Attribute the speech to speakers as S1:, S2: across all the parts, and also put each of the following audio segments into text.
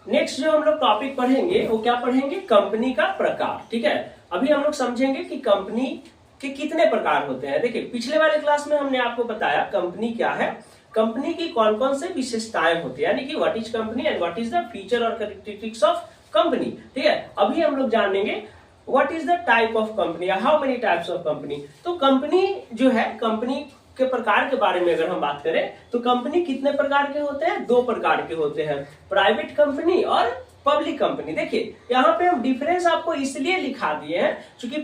S1: Next जो हम लोग टॉपिक पढ़ेंगे वो क्या पढ़ेंगे, कंपनी का प्रकार। ठीक है, अभी हम लोग समझेंगे कि कंपनी के कितने प्रकार होते हैं। देखिए पिछले वाले क्लास में हमने आपको बताया कंपनी क्या है, कंपनी की कौन कौन से विशेषताएं होती है, यानी कि what is company and what is the feature और कैरेक्टरिस्टिक्स ऑफ कंपनी। ठीक है, अभी हम लोग जानेंगे what is the type of company, how many types of company. तो कंपनी जो है, कंपनी के प्रकार के बारे में अगर हम बात करें तो कंपनी कितने प्रकार के होते हैं, दो प्रकार के होते हैं, प्राइवेट कंपनी और पब्लिक कंपनी। देखिए यहाँ पे हम डिफरेंस आपको इसलिए लिखा दिए हैं क्योंकि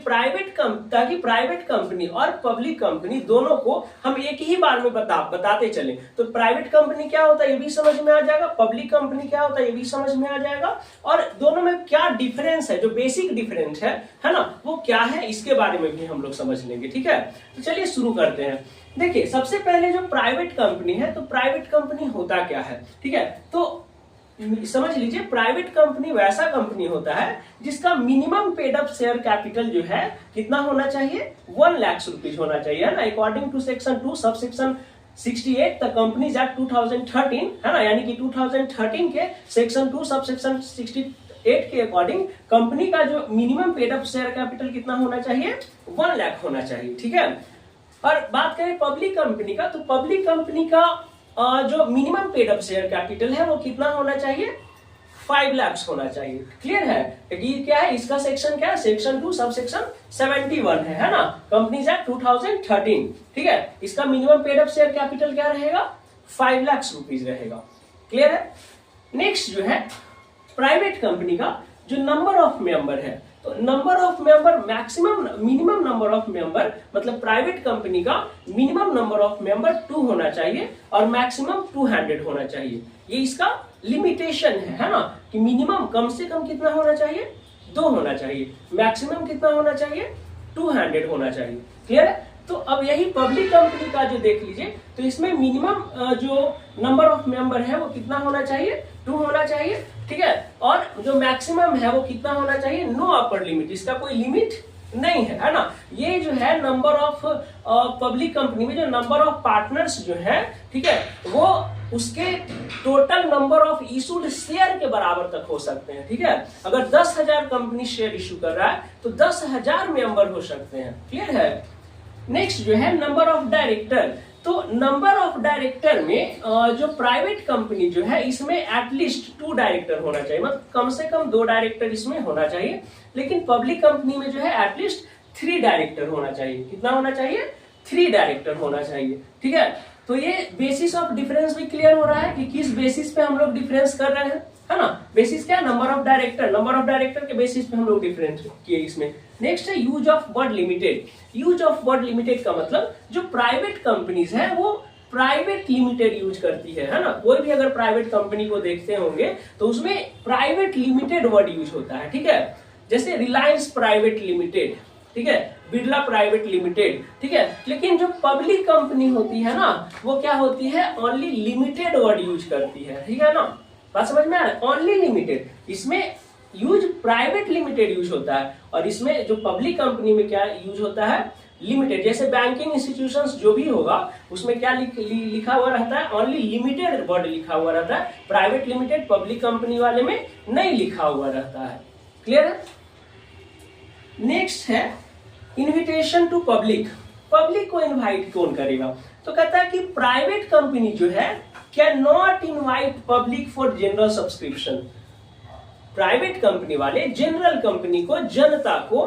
S1: ताकि प्राइवेट कंपनी और पब्लिक कंपनी दोनों को हम एक ही बार में बताते चले। तो प्राइवेट कंपनी क्या होता है ये भी समझ में आ जाएगा, पब्लिक कंपनी क्या होता है ये भी समझ में आ जाएगा, और दोनों में क्या डिफरेंस है, जो बेसिक डिफरेंस है ना, वो क्या है इसके बारे में भी हम लोग समझ लेंगे। ठीक है, तो चलिए शुरू करते हैं। देखिए सबसे पहले जो प्राइवेट कंपनी है, तो प्राइवेट कंपनी होता क्या है। ठीक है, तो समझ लीजिए प्राइवेट कंपनी वैसा कंपनी होता है जिसका minimum paid up share capital जो है कितना होना चाहिए, 1 लाख रुपीज होना चाहिए, है ना। According to section 2 sub section 68 the companies act 2013, है ना, यानी कि 2013 के सेक्शन 2 सब सेक्शन 68 के अकॉर्डिंग कंपनी का जो minimum paid up share capital कितना होना चाहिए, 1 लाख होना चाहिए। ठीक है, और बात करें पब्लिक कंपनी का, तो पब्लिक कंपनी का जो minimum paid up share capital है वो कितना होना चाहिए, 5 लाख होना चाहिए। क्लियर है, ये क्या है, इसका सेक्शन क्या है, सेक्शन 2 सब सेक्शन 71 है ना, कंपनीज एक्ट 2013। ठीक है, इसका minimum paid up share capital क्या रहेगा, 5 लाख रुपीज रहेगा। क्लियर है। नेक्स्ट जो है प्राइवेट कंपनी का जो नंबर ऑफ मेंबर है, तो number of member maximum minimum number of member, मतलब प्राइवेट कंपनी का मिनिमम नंबर ऑफ मेंबर 2 होना चाहिए और मैक्सिमम 200 होना चाहिए। ये इसका लिमिटेशन है ना, कि मिनिमम कम से कम कितना होना चाहिए, 2 होना चाहिए, मैक्सिमम कितना होना चाहिए, 200 होना चाहिए। क्लियर है। तो अब यही पब्लिक कंपनी का जो देख लीजिए, तो इसमें मिनिमम जो नंबर ऑफ मेंबर है वो कितना होना चाहिए, 2 होना चाहिए। ठीक है, और जो मैक्सिमम है वो कितना होना चाहिए, नो अपर लिमिट, इसका कोई लिमिट नहीं है ना। ये जो है नंबर ऑफ पब्लिक कंपनी में जो नंबर ऑफ पार्टनर्स जो है, ठीक है, वो उसके total number of issued share के बराबर तक हो सकते हैं। ठीक है, अगर 10,000 कंपनी शेयर इशू कर रहा है तो 10,000 मेंबर हो सकते हैं। क्लियर है। नेक्स्ट जो है नंबर ऑफ डायरेक्टर, तो नंबर ऑफ डायरेक्टर में जो प्राइवेट कंपनी जो है इसमें एटलीस्ट 2 डायरेक्टर होना चाहिए, मतलब कम से कम 2 डायरेक्टर इसमें होना चाहिए। लेकिन पब्लिक कंपनी में जो है एटलीस्ट 3 डायरेक्टर होना चाहिए। कितना होना चाहिए, 3 डायरेक्टर होना चाहिए। ठीक है, तो ये बेसिस ऑफ डिफरेंस भी क्लियर हो रहा है कि किस बेसिस पे हम लोग डिफरेंस कर रहे हैं, है ना। बेसिस क्या है, number of director, number of director के बेसिस पे हम लोग डिफरेंस किए इसमें। नेक्स्ट है use of word limited. Use of word limited का मतलब जो प्राइवेट कंपनीज है वो प्राइवेट लिमिटेड यूज करती है ना। कोई भी अगर प्राइवेट कंपनी को देखते होंगे तो उसमें प्राइवेट लिमिटेड वर्ड यूज होता है। ठीक है, जैसे रिलायंस प्राइवेट लिमिटेड, ठीक है, बिरला प्राइवेट लिमिटेड। ठीक है, लेकिन जो पब्लिक कंपनी होती है ना वो क्या होती है, ओनली लिमिटेड वर्ड यूज करती है। ठीक है ना, बात समझ में आ रहा है, ओनली लिमिटेड, इसमें यूज प्राइवेट लिमिटेड यूज होता है, और इसमें जो पब्लिक कंपनी में क्या यूज होता है, लिमिटेड। जैसे बैंकिंग इंस्टीट्यूशंस जो भी होगा उसमें क्या लिखा हुआ रहता है, ओनली लिमिटेड वर्ड लिखा हुआ रहता है, प्राइवेट लिमिटेड पब्लिक कंपनी वाले में नहीं लिखा हुआ रहता है। क्लियर है। नेक्स्ट है इन्विटेशन टू पब्लिक। पब्लिक को इनवाइट कौन करेगा, तो कहता है कि प्राइवेट कंपनी जो है can not invite public for general subscription. Private company वाले जनरल कंपनी को, जनता को,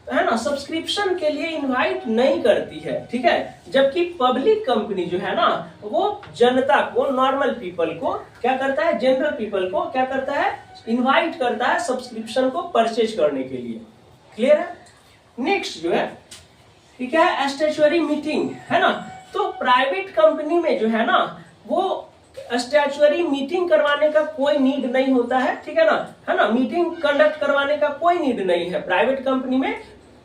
S1: है ना, सब्सक्रिप्शन के लिए इनवाइट नहीं करती है। ठीक है, जबकि पब्लिक कंपनी जो है ना वो जनता को, नॉर्मल पीपल को क्या करता है, जनरल पीपल को क्या करता है, इनवाइट करता है सब्सक्रिप्शन को परचेज करने के लिए। क्लियर है। नेक्स्ट जो है ठीक है स्टैट्यूटरी मीटिंग, है ना। तो प्राइवेट कंपनी में जो है ना वो स्टैट्यूटरी मीटिंग करवाने का कोई नीड नहीं होता है। ठीक है ना, मीटिंग कंडक्ट करवाने का कोई नीड नहीं है प्राइवेट कंपनी में।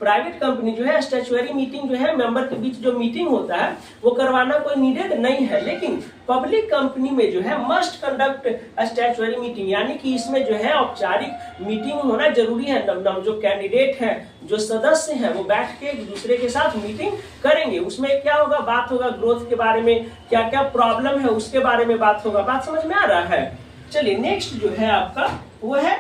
S1: प्राइवेट कंपनी जो है स्टैट्यूटरी मीटिंग जो है मेंबर के बीच जो मीटिंग होता है वो करवाना कोई नीडेड नहीं है। लेकिन पब्लिक कंपनी में जो है मस्ट कंडक्ट स्टैट्यूटरी मीटिंग, यानी कि इसमें जो है औपचारिक मीटिंग होना जरूरी है। जो कैंडिडेट है, जो सदस्य हैं, वो बैठ के एक दूसरे के साथ मीटिंग करेंगे। उसमें क्या होगा, बात होगा ग्रोथ के बारे में, क्या क्या प्रॉब्लम है उसके बारे में बात होगा। बात समझ में आ रहा है। चलिए नेक्स्ट जो है आपका वो है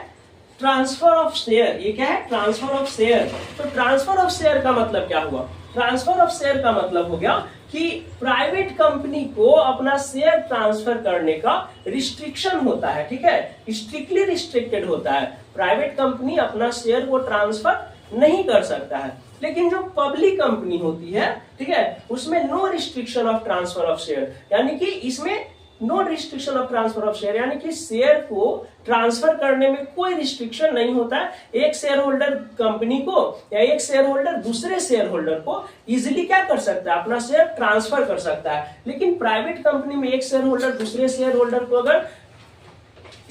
S1: ट्रांसफर ऑफ शेयर। ये क्या है? Transfer of share. तो ट्रांसफर ऑफ शेयर का मतलब क्या हुआ? ट्रांसफर ऑफ शेयर का मतलब हो गया कि प्राइवेट कंपनी को अपना शेयर ट्रांसफर करने का रिस्ट्रिक्शन होता है, ठीक है, स्ट्रिक्टली रिस्ट्रिक्टेड होता है। प्राइवेट कंपनी अपना शेयर को ट्रांसफर नहीं कर सकता है। लेकिन जो पब्लिक कंपनी होती है, ठीक है, उसमें no restriction of transfer of share, यानी कि इसमें no restriction of transfer of share, यानी कि शेयर को ट्रांसफर करने में कोई रिस्ट्रिक्शन नहीं होता है। एक शेयर होल्डर कंपनी को या एक शेयर होल्डर दूसरे शेयर होल्डर को इजिली क्या कर सकता है? अपना शेयर ट्रांसफर कर सकता है। लेकिन प्राइवेट कंपनी में एक शेयर होल्डर दूसरे शेयर होल्डर को अगर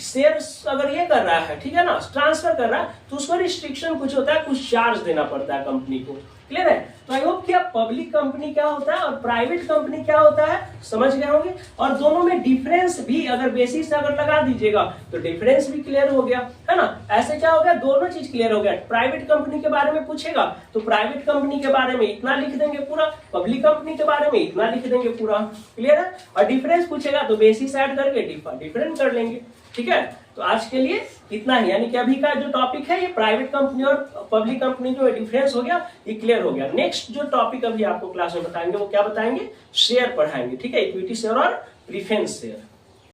S1: शेयर अगर ये कर रहा है, ठीक है ना, ट्रांसफर कर रहा है, तो उसको रिस्ट्रिक्शन कुछ होता है, कुछ चार्ज देना पड़ता है कंपनी को। क्लियर है? तो आई होप कि आप पब्लिक कंपनी क्या होता है और प्राइवेट कंपनी क्या होता है समझ गए होंगे। और दोनों में डिफरेंस भी अगर बेसिस से अगर लगा दीजिएगा तो डिफरेंस भी क्लियर हो गया, है ना। ऐसे क्या हो गया? दोनों चीज क्लियर हो गया। प्राइवेट कंपनी के बारे में पूछेगा तो प्राइवेट कंपनी के बारे में इतना लिख देंगे पूरा, पब्लिक कंपनी के बारे में इतना लिख देंगे पूरा। क्लियर है? और डिफरेंस पूछेगा तो बेसिस ऐड करके डिफरेंट कर लेंगे। ठीक है, तो आज के लिए इतना ही, यानी कि अभी का जो टॉपिक है ये प्राइवेट कंपनी और पब्लिक कंपनी जो डिफरेंस हो गया ये क्लियर हो गया। नेक्स्ट जो टॉपिक अभी आपको क्लास में बताएंगे वो क्या बताएंगे? शेयर पढ़ाएंगे, ठीक है, इक्विटी शेयर और प्रीफरेंस शेयर।